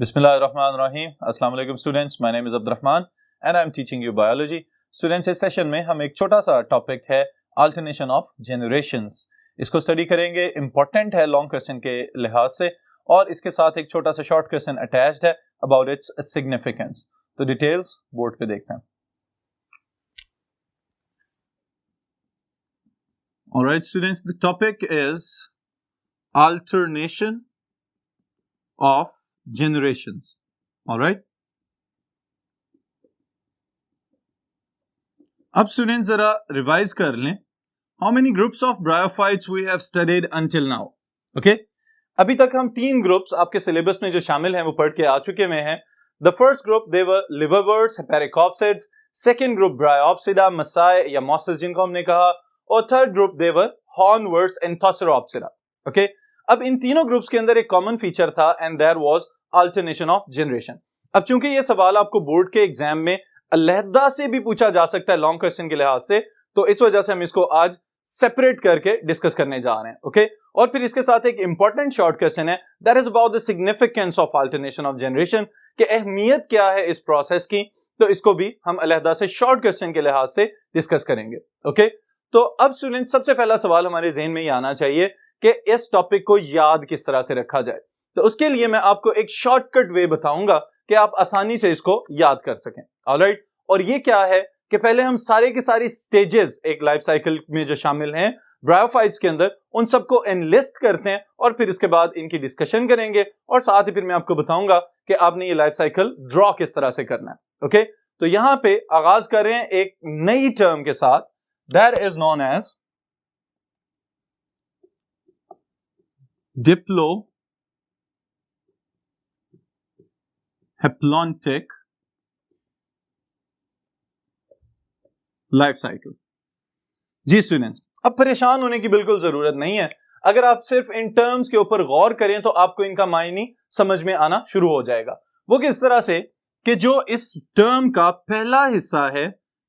बिस्मिल्लाहिर्रहमानिर्रहीम। अस्सलाम वालेकुम students, my name is Abdurrahman and I am teaching you biology. Students, इस सेशन में हम एक छोटा सा टॉपिक है अल्टरनेशन ऑफ जनरेशंस, इसको स्टडी करेंगे। इंपॉर्टेंट है लॉन्ग क्वेश्चन के लिहाज से, और इसके साथ एक छोटा सा शॉर्ट क्वेश्चन अटैच्ड है अबाउट इट्स सिग्निफिकेंस। तो डिटेल्स बोर्ड पे देखते हैं। Alright students, the topic is alternation of generations. All right. अब स्टूडेंट्स जरा रिवाइज कर लें। How many groups of bryophytes we have studied until now. Okay, अभी तक हम 3 ग्रुप्स आपके सिलेबस में जो शामिल हैं वो पढ़ के आ चुके में हैं। The first group they were liverworts, hepaticopsids. Second group bryopsida, मसाए या मॉसेस जिनको हमने कहा, और third group they were hornworts and anthocerotopsida. Okay, अब इन तीनों ग्रुप्स के अंदर एक कॉमन फीचर था and there was alternation of generation. अब चूंकि ये सवाल आपको बोर्ड के एग्जाम में अलहदा से भी पूछा जा सकता है लॉन्ग क्वेश्चन के लिहाज से, तो इस वजह से हम इसको आज सेपरेट करके डिस्कस करने जा रहे हैं। ओके, और फिर इसके साथ एक इंपॉर्टेंट शॉर्ट क्वेश्चन है, that is about the significance of alternation of generation, कि अहमियत क्या है इस प्रोसेस की, तो इसको भी हम अलहदा से शॉर्ट क्वेश्चन के लिहाज से डिस्कस करेंगे। ओके, तो अब स्टूडेंट सबसे पहला सवाल हमारे ज़हन में ये आना चाहिए कि इस टॉपिक को याद किस तरह से रखा जाए। तो उसके लिए मैं आपको एक शॉर्टकट वे बताऊंगा कि आप आसानी से इसको याद कर सकें। ऑलराइट, और ये क्या है कि पहले हम सारे के सारी स्टेजेस एक लाइफ साइकिल में जो शामिल हैं ब्रायोफाइट्स के अंदर, उन सबको एनलिस्ट करते हैं और फिर इसके बाद इनकी डिस्कशन करेंगे, और साथ ही फिर मैं आपको बताऊंगा कि आपने ये लाइफ साइकिल ड्रॉ किस तरह से करना है। ओके, तो यहां पे आगाज कर रहे हैं एक नई टर्म के साथ, that is known as diplohaplontic life cycle. जी स्टूडेंट्स, अब परेशान होने की बिल्कुल जरूरत नहीं है। अगर आप सिर्फ इन टर्म्स के ऊपर गौर करें तो आपको इनका मायने समझ में आना शुरू हो जाएगा। वो किस तरह से कि जो इस टर्म का पहला हिस्सा है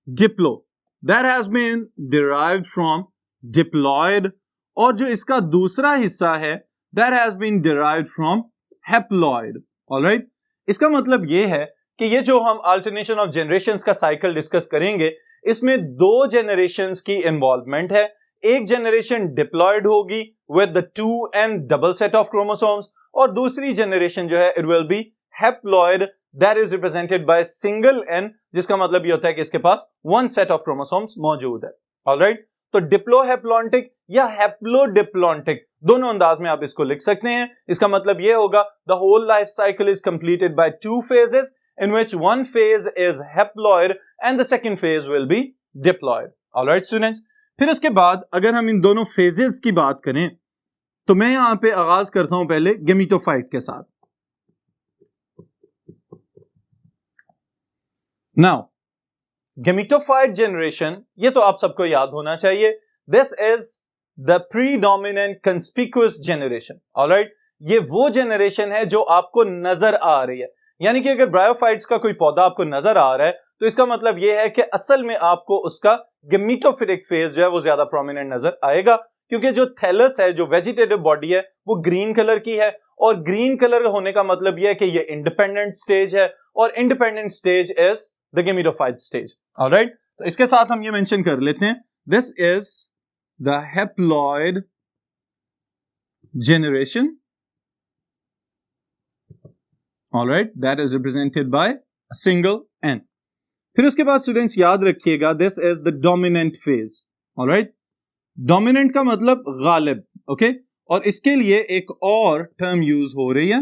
diplo, that has been derived from diploid, और जो इसका दूसरा हिस्सा है that has been derived from haploid. Alright, इसका मतलब ये है कि ये जो हम alternation of generations का साइकिल डिस्कस करेंगे, इसमें 2 generations की इन्वॉल्वमेंट है। एक जनरेशन डिप्लॉयड होगी with the 2n double set of chromosomes, और दूसरी जनरेशन जो है it will be haploid, that is represented by single n, जिसका मतलब ये होता है कि इसके पास 1 set of chromosomes मौजूद है। Alright, तो डिप्लोहैप्लॉन्टिक या हैप्लोडिप्लॉन्टिक दोनों अंदाज में आप इसको लिख सकते हैं। इसका मतलब यह होगा the whole life cycle is completed by 2 phases in which one phase is haploid and the second phase will be diploid. Alright students, फिर उसके बाद अगर हम इन दोनों फेजेस की बात करें तो मैं यहां पे आगाज करता हूं पहले गेमिटोफाइट के साथ। नाउ गेमिटोफाइट जनरेशन, ये तो आप सबको याद होना चाहिए, this is the predominant conspicuous generation. Alright, ये वो जनरेशन है जो आपको नजर आ रही है, यानी कि अगर ब्रायोफाइट्स का कोई पौधा आपको नजर आ रहा है तो इसका मतलब ये है कि असल में आपको उसका गेमिटोफिटिक फेज जो है वो ज्यादा प्रोमिनेंट नजर आएगा, क्योंकि जो थैलस है, जो वेजिटेटिव बॉडी है, वो ग्रीन कलर की है, और ग्रीन कलर होने का मतलब यह है कि ये इंडिपेंडेंट स्टेज है, और independent stage is the gametophyte stage. Alright, तो इसके साथ हम ये मेंशन कर लेते हैं, this is the haploid generation. Alright, that is represented by a single N. फिर उसके बाद स्टूडेंट्स याद रखिएगा, this is the dominant phase. Alright, dominant का मतलब गालिब। ओके, और इसके लिए एक और टर्म यूज हो रही है,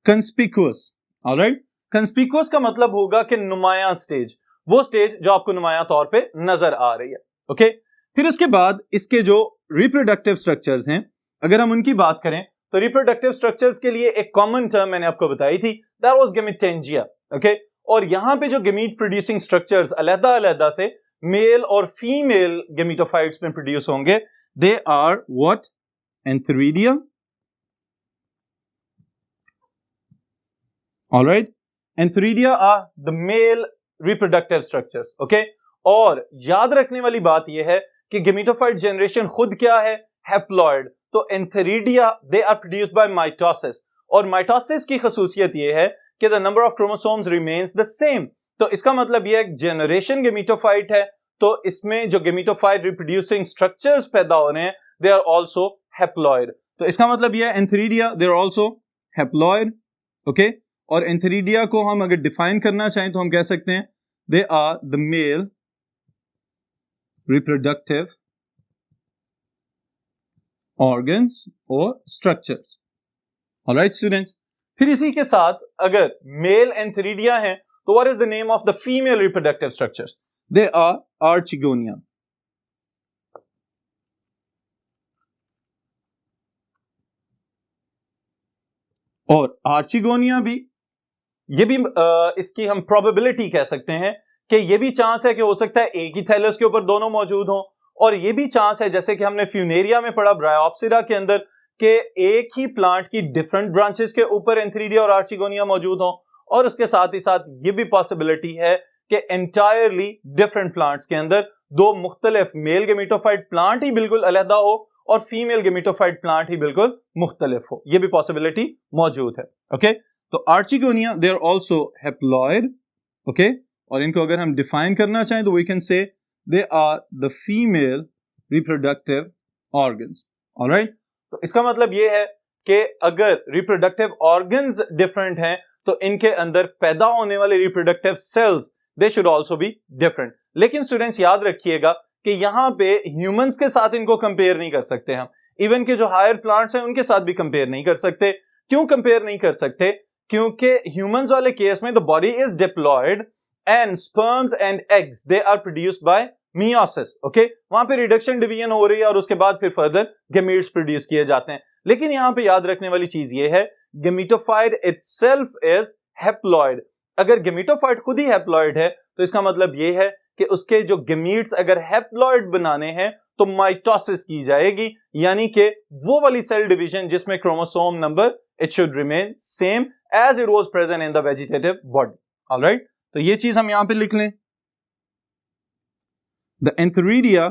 कंस्पिक्यूअस। ऑलराइट, कंस्पिक्यूअस का मतलब होगा कि नुमायां स्टेज, वो स्टेज जो आपको नुमायां तौर पे नजर आ रही है। ओके, फिर उसके बाद इसके जो रिप्रोडक्टिव स्ट्रक्चर्स हैं, अगर हम उनकी बात करें तो रिप्रोडक्टिव स्ट्रक्चर्स के लिए एक कॉमन टर्म मैंने आपको बताई थी, दैट वाज गेमिटेंजिया। ओके, और यहां पे जो गेमीट प्रोड्यूसिंग स्ट्रक्चर्स अलग-अलग से मेल और फीमेल गेमिटोफाइट्स में प्रोड्यूस होंगे, they are what? Antheridia. Alright, antheridia are the male reproductive structures. Okay, और याद रखने वाली बात यह है कि गेमिटोफाइट जनरेशन खुद क्या है? हैप्लॉइड। तो antheridia they are produced by mitosis, और माइटोसिस की खसूसियत ये है कि the number of chromosomes remains the same. तो इसका मतलब ये एक जनरेशन गेमिटोफाइट है, तो इसमें जो गेमिटोफाइट रिप्रोड्यूसिंग स्ट्रक्चर्स पैदा हो रहे हैं दे आर आल्सो हैप्लॉइड। तो इसका मतलब ये है antheridia they are also haploid, okay. और एंथेरिडिया को हम अगर डिफाइन करना चाहें तो हम कह सकते हैं they are the male reproductive organs और स्ट्रक्चर्स। ऑलराइट स्टूडेंट्स, फिर इसी के साथ अगर मेल एंथेरिडिया है तो what is the name of the female reproductive structures? They are archegonia. और आर्चिगोनिया भी ये भी इसकी हम प्रोबेबिलिटी कह सकते हैं कि ये भी चांस है कि हो सकता है एक ही थैलस के ऊपर दोनों मौजूद हों, और ये भी चांस है जैसे कि हमने फ्यूनेरिया में पढ़ा ब्रायोप्सिरा के अंदर कि एक ही प्लांट की डिफरेंट ब्रांचेस के ऊपर एंथेरिडिया और आर्चिगोनिया मौजूद हों, और उसके साथ ही साथ ये भी पॉसिबिलिटी है कि एंटायरली डिफरेंट प्लांट्स के अंदर दो मुख्तलिफ मेल गेमिटोफाइट प्लांट ही बिल्कुल अलहदा हो और फीमेल गेमिटोफाइट प्लांट ही बिल्कुल मुख्तलिफ हो, ये भी पॉसिबिलिटी मौजूद है, ओके। तो archegonia they are also haploid, okay. और इनको अगर हम डिफाइन करना चाहें तो we can say they are the female reproductive organs. Alright, तो इसका मतलब ये है कि अगर रिप्रोडक्टिव ऑर्गन्स डिफरेंट हैं तो इनके अंदर पैदा होने वाले reproductive cells they should also be different. लेकिन स्टूडेंट्स याद रखिएगा कि यहां पे ह्यूमंस के साथ इनको कंपेयर नहीं कर सकते हम, इवन के जो हायर प्लांट्स हैं उनके साथ भी कंपेयर नहीं कर सकते। क्यों कंपेयर नहीं कर सकते? क्योंकि ह्यूमंस वाले केस में the body is diploid and sperms and eggs they are produced by meiosis, okay. वहां पे रिडक्शन डिवीजन हो रही है और उसके बाद फिर फर्दर गेमीट्स प्रोड्यूस किए जाते हैं। लेकिन यहां पे याद रखने वाली चीज ये है गेमिटोफाइट इटसेल्फ इज हैप्लॉइड। अगर गेमिटोफाइट खुद ही हैप्लॉइड है तो इसका मतलब ये है कि उसके जो गेमीट्स अगर हैप्लॉइड बनाने हैं तो माइटोसिस की जाएगी, यानी कि वो वाली सेल डिवीजन जिसमें chromosome number it should remain same as it was present in the vegetative body. Alright, तो ये चीज हम यहां पे लिख लें। The antheridia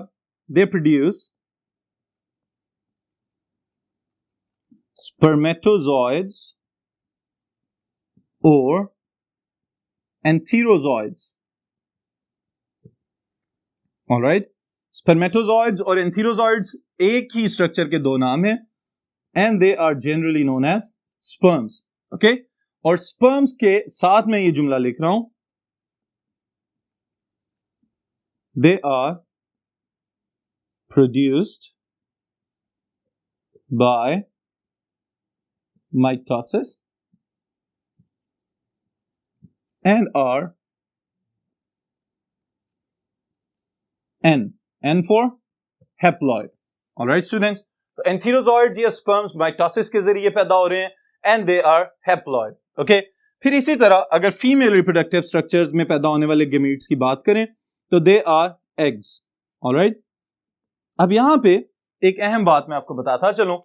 they produce spermatozoids or antherozoids. All right, spermatozoids और antherozoids एक ही स्ट्रक्चर के दो नाम हैं and they are generally known as sperms. Okay, और sperms के साथ में ये जुमला लिख रहा हूं, they are produced by mitosis and are N for haploid. All right students, तो एंथेरोजॉइड्स या स्पर्म्स माइटोसिस के जरिए पैदा हो रहे हैं and they are haploid, okay. फिर इसी तरह अगर फीमेल रिप्रोडक्टिव स्ट्रक्चर्स में पैदा होने वाले गेमीट्स की बात करें तो दे आर एग्स। ऑलराइट, अब यहां पे एक अहम बात मैं आपको बताता चलूं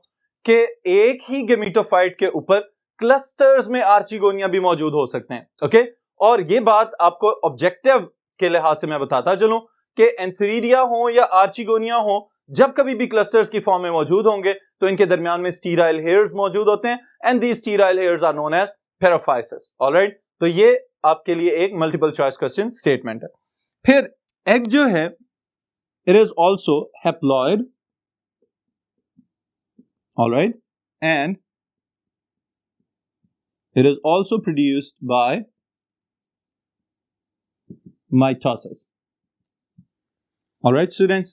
कि एक ही गेमिटोफाइट के ऊपर क्लस्टर्स में आर्चिगोनिया भी मौजूद हो सकते हैं, ओके। और ये बात आपको ऑब्जेक्टिव के लिहाज से मैं बताता चलूं कि एंथेरिडिया हो या आर्चिगोनिया हो, जब कभी भी क्लस्टर्स की फॉर्म में मौजूद होंगे तो इनके दरमियान में स्टीराइल हेयर्स मौजूद होते हैं and these sterile hairs are known as paraphyses. Alright, तो ये आपके लिए एक मल्टीपल चॉइस क्वेश्चन स्टेटमेंट है। फिर एग जो है it is also haploid, alright, and it is also produced by mitosis. All right students,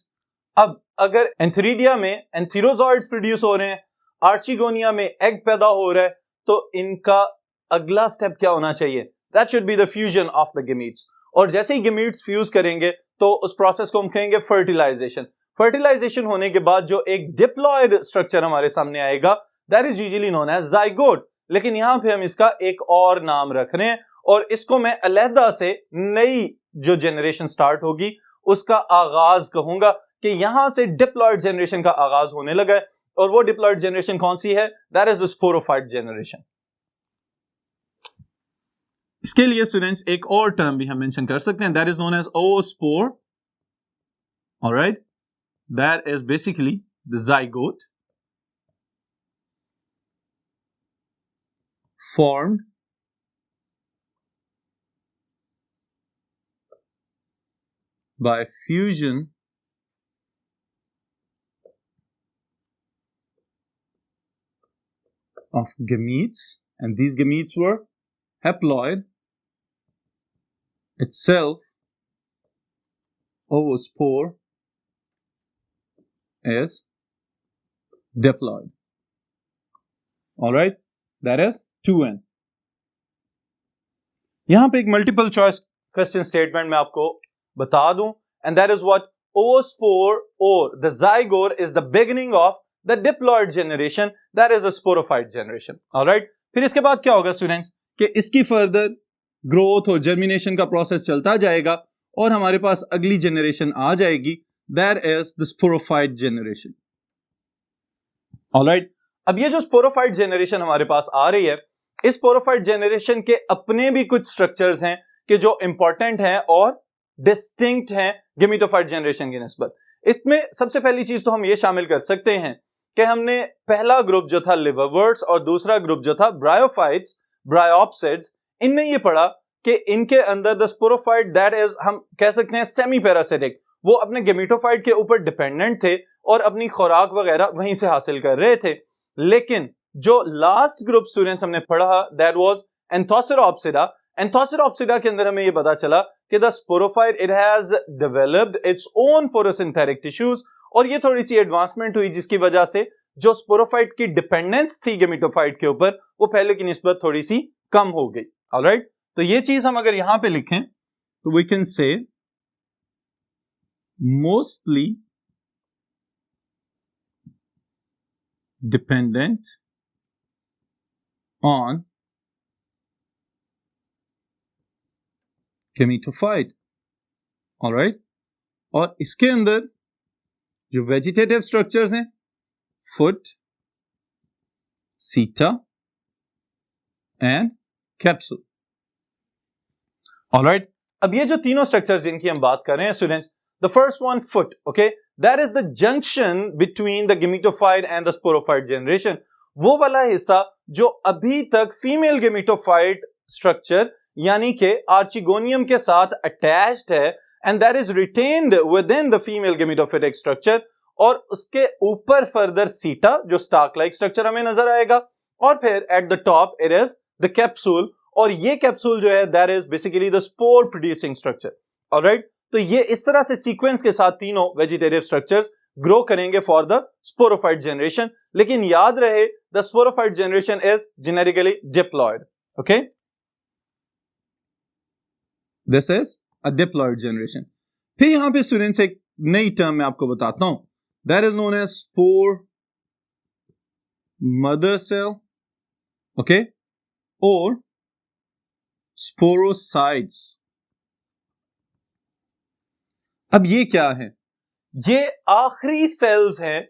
अब अगर एंथेरिडिया में एंथेरोजॉइड्स प्रोड्यूस हो रहे हैं, आर्चिगोनिया में एग पैदा हो रहा है, तो इनका अगला स्टेप क्या होना चाहिए? That should be the fusion of the gametes. और जैसे ही गेमीट्स फ्यूज करेंगे तो उस प्रोसेस को हम कहेंगे फर्टिलाइजेशन। फर्टिलाइजेशन होने के बाद जो एक डिप्लॉयड स्ट्रक्चर हमारे सामने आएगा that is usually known as zygote. लेकिन यहां पे हम इसका एक और नाम रख रहे हैं और इसको मैं अलहदा से नई जो जनरेशन स्टार्ट होगी उसका आगाज कहूंगा कि यहां से डिप्लॉयड जनरेशन का आगाज होने लगा है। और वो डिप्लॉयड जनरेशन कौन सी है? That is the sporophyte generation. इसके लिए स्टूडेंट्स एक और टर्म भी हम मेंशन कर सकते हैं, that is known as oospore. Alright, that is basically the zygote. formed by fusion of gametes, and these gametes were haploid, itself oospore is diploid. Alright, that is 2n. यहां पे एक multiple choice question statement मैं आपको बता दूं, and that is what oospore or the zygote is the beginning of the diploid generation, that is a sporophyte generation. Alright, फिर इसके बाद क्या होगा स्टूडेंट्स कि इसकी फर्दर ग्रोथ और जर्मिनेशन का प्रोसेस चलता जाएगा और हमारे पास अगली जनरेशन आ जाएगी, that is the sporophyte generation. Alright, अब ये जो स्पोरोफाइट जनरेशन हमारे पास आ रही है, इस स्पोरोफाइट जनरेशन के अपने भी कुछ स्ट्रक्चर्स हैं कि जो इंपॉर्टेंट हैं और डिस्टिंक्ट हैं गेमेटोफाइट जनरेशन की निस्बत. इसमें सबसे पहली चीज तो हम ये शामिल कर सकते हैं कि हमने पहला ग्रुप जो था लिवरवर्ट्स और दूसरा ग्रुप जो था ब्रायोफाइट्स, ब्रायोप्सिड्स, इनमें ये पढ़ा कि इनके अंदर द स्पोरोफाइट दैट इज, हम कह सकते हैं सेमी पैरासिटिक, वो अपने गेमेटोफाइट के ऊपर डिपेंडेंट थे और अपनी खुराक वगैरह वहीं से हासिल कर रहे थे. लेकिन जो लास्ट ग्रुप स्टूडेंट्स हमने पढ़ा दैट वाज एंथोसेरोप्सिडा. एंथोसेरोप्सिडा के अंदर हमें ये पता चला कि the sporophyte it has developed its own photosynthetic tissues, और ये थोड़ी सी एडवांसमेंट हुई जिसकी वजह से जो स्पोरोफाइट की डिपेंडेंस थी गेमेटोफाइट के ऊपर वो पहले की निस्बत थोड़ी सी कम हो गई. ऑलराइट, तो ये चीज हम अगर यहां पे लिखें तो we can say mostly dependent on gametophyte. Alright, और इसके अंदर जो वेजिटेटिव स्ट्रक्चर्स हैं, foot, seta and capsule. Alright, अब ये जो तीनों स्ट्रक्चर्स जिनकी हम बात कर रहे हैं students, the first one foot, okay, that is the junction between the gametophyte and the sporophyte generation. वो वाला हिस्सा जो अभी तक फीमेल गेमेटोफाइट स्ट्रक्चर यानी कि आर्चिगोनियम के साथ अटैच्ड है, and that is retained within the female gametophytic structure, और उसके ऊपर फर्दर सीटा जो स्टार्क लाइक स्ट्रक्चर हमें नजर आएगा, और फिर at the top it is the capsule, और ये कैप्सूल जो है that is basically the spore producing structure. Alright, तो ये इस तरह से सीक्वेंस के साथ तीनों वेजिटेटिव स्ट्रक्चर्स ग्रो करेंगे फॉर द स्पोरोफाइट जनरेशन. लेकिन याद रहे the sporophyte generation is genetically diploid. Okay, this is a diploid generation. फिर यहां पे स्टूडेंट्स एक नई टर्म मैं आपको बताता हूं, that is known as spore mother cell, okay, और स्पोरोसाइट्स. अब ये क्या है? ये आखिरी सेल्स हैं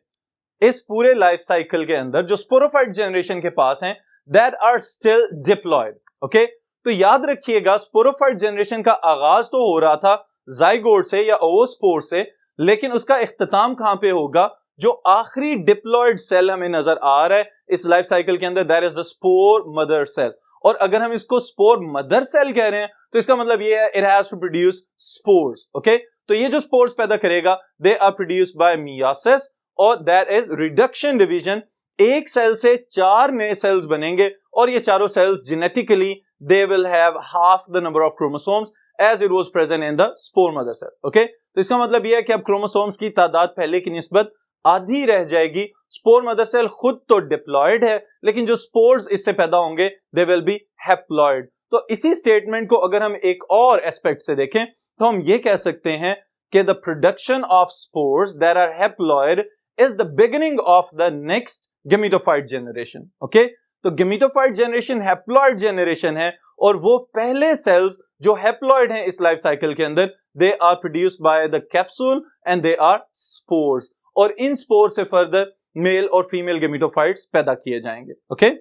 इस पूरे लाइफ साइकिल के अंदर जो स्पोरोफाइट जनरेशन के पास हैं, that are still diploid. Okay, तो याद रखिएगा स्पोरोफाइट जनरेशन का आगाज तो हो रहा था जाइगोट से या ओवोस्पोर से, लेकिन उसका इख्तिताम कहां पे होगा? जो आखिरी डिप्लॉयड सेल हमें नजर आ रहा है इस लाइफ साइकिल के अंदर, that is the spore mother cell. और अगर हम इसको स्पोर मदर सेल कह रहे हैं तो इसका मतलब ये है it has to produce spores. Okay, तो ये जो स्पोर्स पैदा करेगा they are produced by meiosis, और दैट इज रिडक्शन डिवीजन. एक सेल से 4 नए सेल्स बनेंगे और ये चारों cells genetically they will have half the number of chromosomes as it was present in the spore mother cell. Okay, तो इसका मतलब ये है कि अब क्रोमोसोम्स की तादाद पहले की निस्बत आधी रह जाएगी. स्पोर मदर सेल खुद तो डिप्लॉयड है, लेकिन जो स्पोर्स इससे पैदा होंगे दे विल बी हैप्लॉयड. तो इसी स्टेटमेंट को अगर हम एक और एस्पेक्ट से देखें तो हम ये कह सकते हैं कि the production of spores that are haploid is the beginning of the next gametophyte generation. Okay, तो गेमेटोफाइट जनरेशन हैप्लॉयड जनरेशन है, और वो पहले सेल्स जो हैप्लॉयड हैं इस लाइफ साइकिल के अंदर, they are produced by the capsule and they are spores, और इन स्पोर से फर्दर मेल और फीमेल गेमेटोफाइट्स पैदा किए जाएंगे. ओके,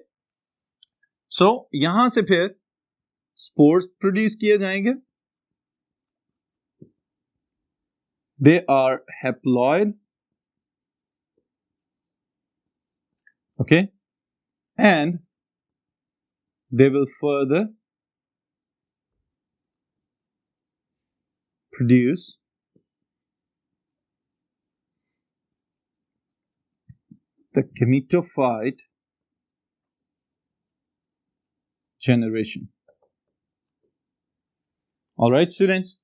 सो यहां से फिर स्पोर्स प्रोड्यूस किए जाएंगे, they are haploid. Okay, and they will further produce the gametophyte generation. Alright students,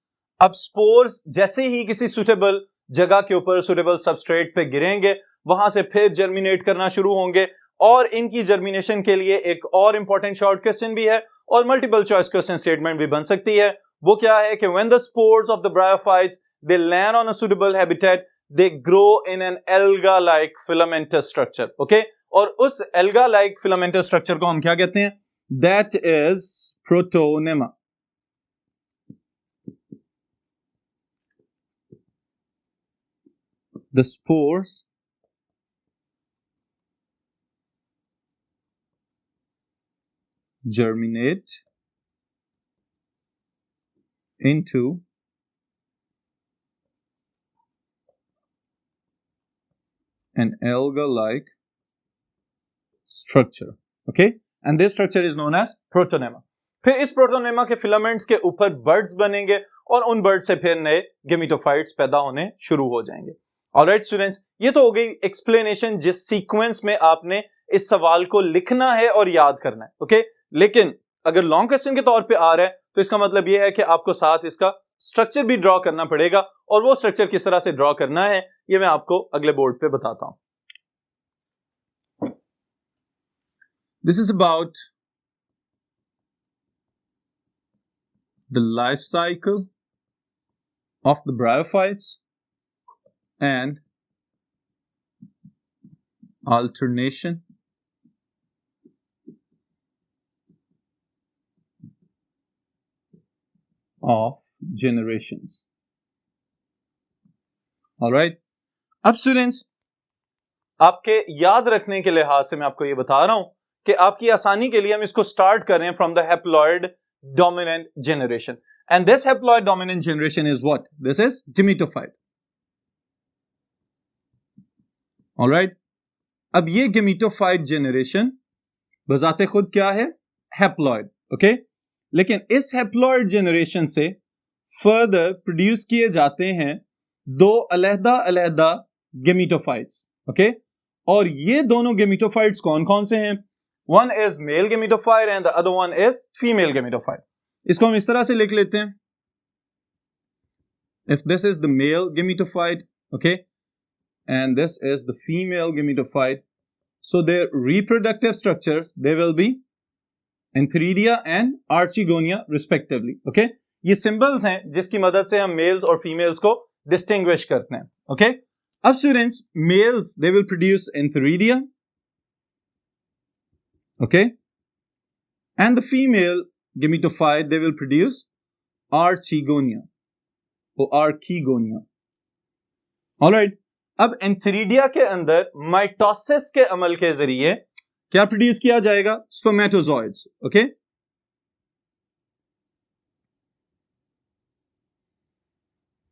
अब स्पोर्स जैसे ही किसी सुटेबल जगह के ऊपर सुटेबल सबस्ट्रेट पे गिरेंगे वहां से फिर जर्मिनेट करना शुरू होंगे और इनकी जर्मिनेशन के लिए एक और इंपॉर्टेंट शॉर्ट क्वेश्चन भी है और मल्टीपल चॉइस क्वेश्चन स्टेटमेंट भी बन सकती है। वो क्या है कि when the spores of the bryophytes they land on a suitable habitat they grow in an alga like filamentous structure. Okay, और उस एल्गा लाइक फिलामेंटस स्ट्रक्चर को हम क्या कहते हैं? That is protonema. The spores germinate into an alga-like structure. Okay, and this structure is known as protonema. फिर इस protonema के फिलामेंट्स के ऊपर बर्ड्स बनेंगे और उन बर्ड से फिर नए गेमेटोफाइट्स पैदा होने शुरू हो जाएंगे। ऑलराइट स्टूडेंट्स, ये तो हो गई एक्सप्लेनेशन जिस सीक्वेंस में आपने इस सवाल को लिखना है और याद करना है। ओके, लेकिन अगर लॉन्ग क्वेश्चन के तौर पे आ रहा है तो इसका मतलब ये है कि आपको साथ इसका स्ट्रक्चर भी ड्रॉ करना पड़ेगा और वो स्ट्रक्चर किस तरह से ड्रॉ करना है ये मैं आपको अगले बोर्ड पे बताता हूं। This is about the life cycle of the bryophytes and alternation of generations. All right. अब स्टूडेंट्स, आपके याद रखने के लिहाज से मैं आपको ये बता रहा हूं कि आपकी आसानी के लिए हम इसको स्टार्ट कर रहे हैं from the haploid dominant generation, and this haploid dominant generation is what? This is gametophyte. Alright, अब ये गेमेटोफाइट जनरेशन बजाते खुद क्या है? हैप्लॉइड। ओके, लेकिन इस हैप्लॉइड जनरेशन से फर्दर प्रोड्यूस किए जाते हैं दो अलहदा अलहदा गेमेटोफाइट्स। ओके, और ये दोनों गेमेटोफाइट्स कौन कौन से हैं? One is male gametophyte and the other one is female gametophyte. इसको हम इस तरह से लिख लेते हैं, if this is the mail gametophyte, okay, and this is the female gametophyte, so their reproductive structures, they will be antheridia and archegonia respectively. Okay, ये symbols हैं जिसकी मदद से हम males और females को distinguish करते हैं। Okay, अब students, males they will produce antheridia, okay, and the female gametophyte they will produce archegonia or archegonia. All right, अब एंथेरिडिया के अंदर माइटोसिस के अमल के जरिए क्या प्रोड्यूस किया जाएगा? स्पर्मेटोजोइड्स। ओके,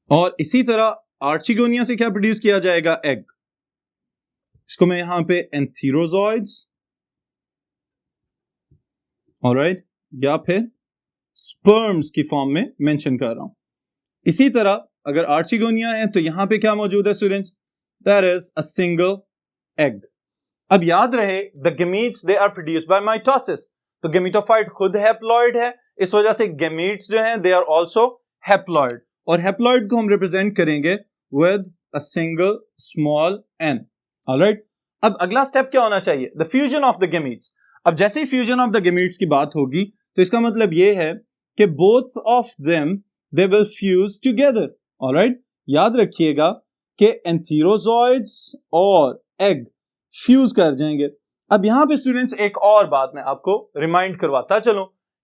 और इसी तरह आर्चिगोनिया से क्या प्रोड्यूस किया जाएगा? एग। इसको मैं यहां पे एंथीरोजोइड्स, ऑलराइट, या फिर स्पर्म्स की फॉर्म में मेंशन कर रहा हूं। इसी तरह अगर आर्चिगोनिया है तो यहां पे क्या मौजूद है students? That is a single egg. अब याद रहे the gametes they are produced by mitosis. तो गेमेटोफाइट खुद हैप्लॉइड है, इस वजह से gametes जो हैं they are also haploid, और हैप्लॉइड को हम रिप्रेजेंट करेंगे with a single small n. Alright? अब अगला स्टेप क्या होना चाहिए? The fusion of the gametes. अब जैसे ही fusion of the gametes की बात होगी तो इसका मतलब ये है कि both of them they will fuse together. Alright? याद रखिएगा कि एंथीरोजोइड्स और एग फ्यूज कर जाएंगे। अब यहां पे स्टूडेंट्स एक और बात मैं आपको रिमाइंड करवाता चलूं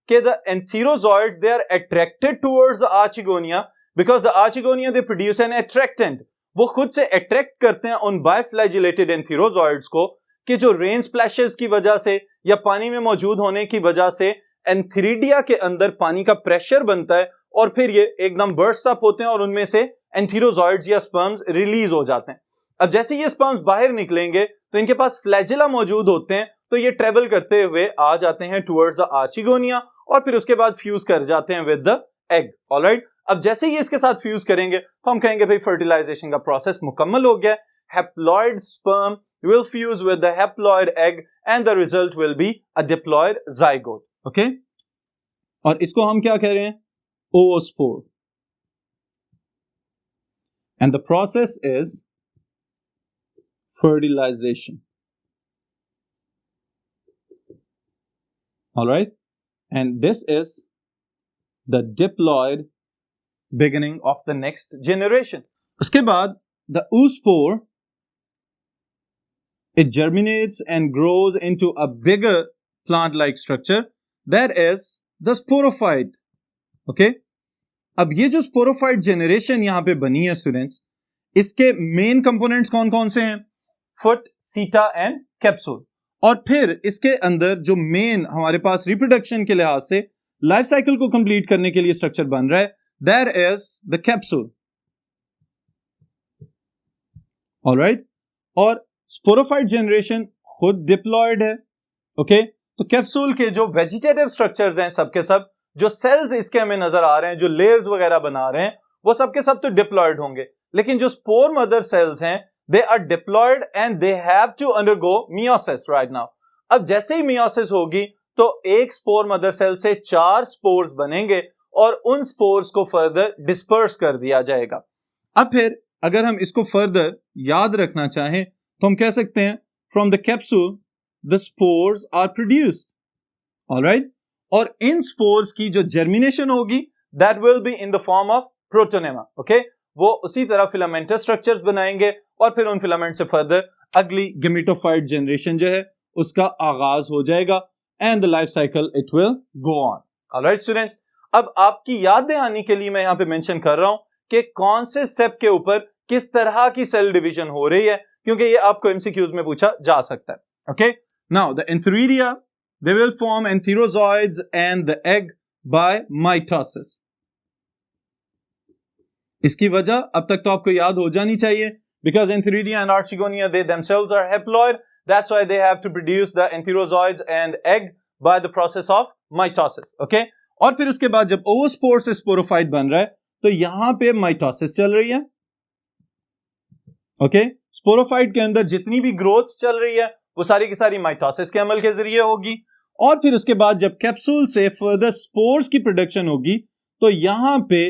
कि the antherozoids they are attracted towards the archegonia because the archegonia they produce an attractant. वो खुद से अट्रैक्ट करते हैं उन बायफ्लैजिलेटेड एंथीरोजोइड्स को कि जो रेन स्प्लैशेस की वजह से या पानी में मौजूद होने की वजह से एंथेरिडिया के अंदर पानी का प्रेशर बनता है और फिर ये एकदम बर्स्ट अप होते हैं और उनमें से एंथीरोजोइड्स या स्पर्म्स रिलीज हो जाते हैं। अब जैसे ये स्पर्म्स बाहर निकलेंगे तो इनके पास फ्लैजिला मौजूद होते हैं तो ये ट्रेवल करते हुए आ जाते हैं टुवर्ड्स द आर्चिगोनिया और फिर उसके बाद फ्यूज कर जाते हैं विद द एग। ऑलराइट, अब जैसे ही इसके साथ फ्यूज करेंगे तो हम कहेंगे भाई फर्टिलाइजेशन का प्रोसेस मुकम्मल हो गया। Haploid sperm will fuse with the haploid egg and the result will be a diploid zygote. Okay? और इसको हम क्या कह रहे हैं? oospore. And the process is fertilization. All right? And this is the diploid beginning of the next generation. उसके बाद the oospore, it germinates and grows into a bigger plant-like structure that is the sporophyte. Okay? अब ये जो sporophyte generation यहां पे बनी है students, इसके मेन कंपोनेंट्स कौन कौन से हैं? Foot, seta and capsule. और फिर इसके अंदर जो मेन हमारे पास रिप्रोडक्शन के लिहाज से लाइफ साइकिल को कंप्लीट करने के लिए स्ट्रक्चर बन रहा है, that is the capsule. Alright, और स्पोरोफाइट जनरेशन खुद डिप्लॉयड है। ओके, तो कैप्सूल के जो वेजिटेटिव स्ट्रक्चर्स हैं सबके सब, जो सेल्स इसके हमें नजर आ रहे हैं, जो लेयर्स वगैरह बना रहे हैं, वो सबके सब तो डिप्लॉयड होंगे, लेकिन जो स्पोर मदर सेल्स हैं they are diploid and they have to undergo meiosis right now. अब जैसे ही मियोसिस होगी तो एक स्पोर मदर सेल से 4 स्पोर्स बनेंगे और उन स्पोर्स को फर्दर डिस्पर्स कर दिया जाएगा। अब फिर अगर हम इसको फर्दर याद रखना चाहें तो हम कह सकते हैं from the capsule the spores are produced. Alright, और इन स्पोर्स की जो जर्मिनेशन होगी that will be in the form of protonema. Okay, वो उसी तरह फिलामेंटस स्ट्रक्चर्स बनाएंगे और फिर उन फिलामेंट से फर्दर अगली गेमेटोफाइट जनरेशन जो है उसका आगाज हो जाएगा and the life cycle it will go on. Alright students, अब आपकी याद दहानी के लिए मैं यहां पे मेंशन कर रहा हूं कि कौन से स्टेप के ऊपर किस तरह की सेल डिवीजन हो रही है, क्योंकि ये आपको एमसीक्यूज में पूछा जा सकता है। Okay, now the antheridia they will form antherozoids and the egg by mitosis. इसकी वजह अब तक तो आपको याद हो जानी चाहिए, because Antheridia and Archegonia they themselves are haploid, that's why they have to produce the enterozoids and egg by the process of mitosis. Okay, और फिर उसके बाद जब oospore से स्पोरोफाइट बन रहा है तो यहां पे माइटोसिस चल रही है। ओके, स्पोरोफाइट के अंदर जितनी भी ग्रोथ चल रही है वो सारी की सारी माइटोसिस के अमल के जरिए होगी, और फिर उसके बाद जब कैप्सूल से फर्दर स्पोर्स की प्रोडक्शन होगी तो यहां पे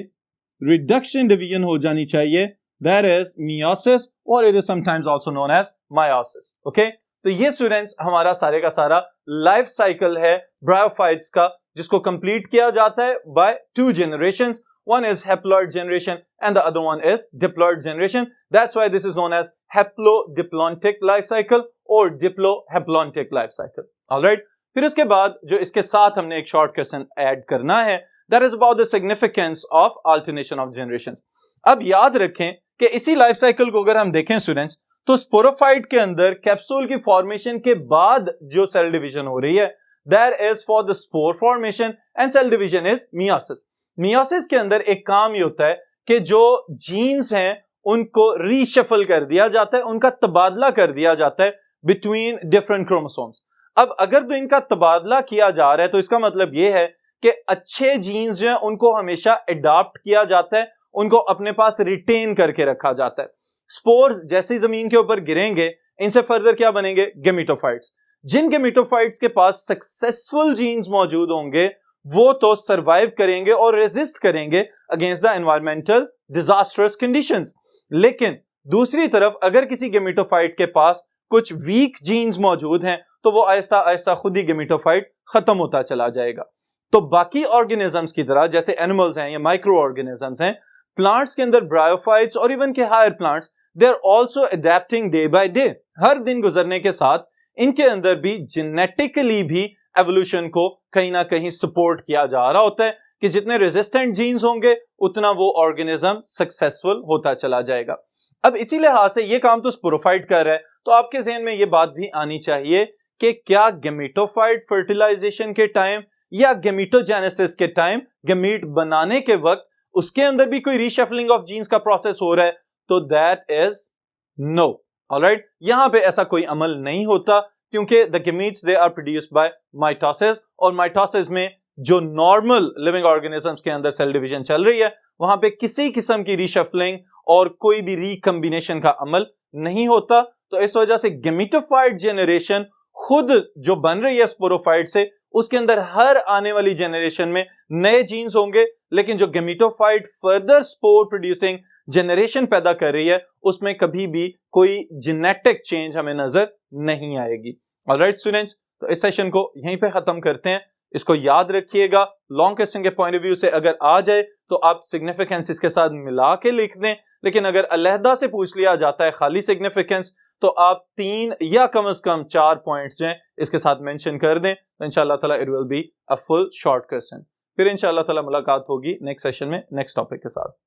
रिडक्शन डिवीजन हो जानी चाहिए, that is meiosis or it is sometimes also known as meiosis. Okay, तो ये स्टूडेंट्स हमारा सारे का सारा लाइफ साइकिल है ब्रायोफाइट्स का, जिसको कंप्लीट किया जाता है by 2 generations. One is haploid generation and the other one is diploid generation. That's why this is known as haplodiplontic life cycle or diplohaplontic life cycle. Alright, फिर उसके बाद जो इसके साथ हमने एक शॉर्ट क्वेश्चन ऐड करना है, that is about the significance of alternation of generations. अब याद रखें कि इसी लाइफ साइकिल को अगर हम देखें स्टूडेंट्स तो स्पोरोफाइट के अंदर कैप्सूल की फॉर्मेशन के बाद जो सेल डिवीजन हो रही है that is for the spore formation and cell division is meiosis. Meiosis के अंदर एक काम ये होता है कि जो जीन्स हैं उनको रीशफल कर दिया जाता है, उनका तबादला कर दिया जाता है बिटवीन डिफरेंट क्रोमोसोम्स। अब अगर तो इनका तबादला किया जा रहा है तो इसका मतलब ये है कि अच्छे जीन्स जो हैं उनको हमेशा अडॉप्ट किया जाता है, उनको अपने पास रिटेन करके रखा जाता है। स्पोर्स जैसे जमीन के ऊपर गिरेंगे इनसे फर्दर क्या बनेंगे? गेमेटोफाइट्स। जिन गेमेटोफाइट्स के पास सक्सेसफुल जीन्स मौजूद होंगे वो तो सरवाइव करेंगे और रेजिस्ट करेंगे against the environmental disastrous conditions. लेकिन दूसरी तरफ अगर किसी गेमेटोफाइट के पास कुछ वीक जीन्स मौजूद हैं तो वो आहिस्ता आहिस्ता खुद ही गेमेटोफाइट खत्म होता चला जाएगा। तो बाकी ऑर्गेनिजम्स की तरह जैसे एनिमल्स हैं या माइक्रो ऑर्गेनिजम्स हैं, प्लांट्स के अंदर ब्रायोफाइट्स और इवन के higher plants they are also adapting day by day. हर दिन गुजरने के साथ इनके अंदर भी जेनेटिकली भी एवोल्यूशन को कहीं ना कहीं सपोर्ट किया जा रहा होता है कि जितने रेजिस्टेंट जीन्स होंगे उतना वो ऑर्गेनिज्म सक्सेसफुल होता चला जाएगा। अब इसी लिहाज से ये काम तो स्पोरोफाइट कर रहा है, तो आपके ज़हन में ये बात भी आनी चाहिए कि क्या गेमेटोफाइट फर्टिलाइजेशन के टाइम या गेमेटोजेनेसिस के टाइम गेमीट बनाने के वक्त उसके अंदर भी कोई रीशफलिंग ऑफ जीन्स का प्रोसेस हो रहा है? तो दैट इज नो। ऑलराइट, यहां पे ऐसा कोई अमल नहीं होता क्योंकि the gametes they are produced by mitosis, और माइटोसिस में जो नॉर्मल लिविंग ऑर्गेनिजम्स के अंदर सेल डिवीजन चल रही है वहां पे किसी किस्म की रीशफलिंग और कोई भी रिकम्बिनेशन का अमल नहीं होता। तो इस वजह से गमीटोफाइट जनरेशन खुद जो बन रही है स्पोरोफाइट से, उसके अंदर हर आने वाली जनरेशन में नए जीन्स होंगे, लेकिन जो gametophyte further spore producing generation पैदा कर रही है उसमें कभी भी कोई जेनेटिक चेंज हमें नजर नहीं आएगी। ऑलराइट स्टूडेंट्स, तो इस सेशन को यहीं पे खत्म करते हैं। इसको याद रखिएगा, लॉन्ग क्वेश्चन के पॉइंट ऑफ व्यू से अगर आ जाए तो आप सिग्निफिकेंस इसके साथ मिला के लिख दें, लेकिन अगर अलहदा से पूछ लिया जाता है खाली सिग्निफिकेंस तो आप 3 या कम से कम 4 पॉइंट्स जो हैं इसके साथ मेंशन कर दें, तो इंशाल्लाह ताला it will be a full short question. फिर इंशाल्लाह ताला मुलाकात होगी नेक्स्ट सेशन में नेक्स्ट टॉपिक के साथ।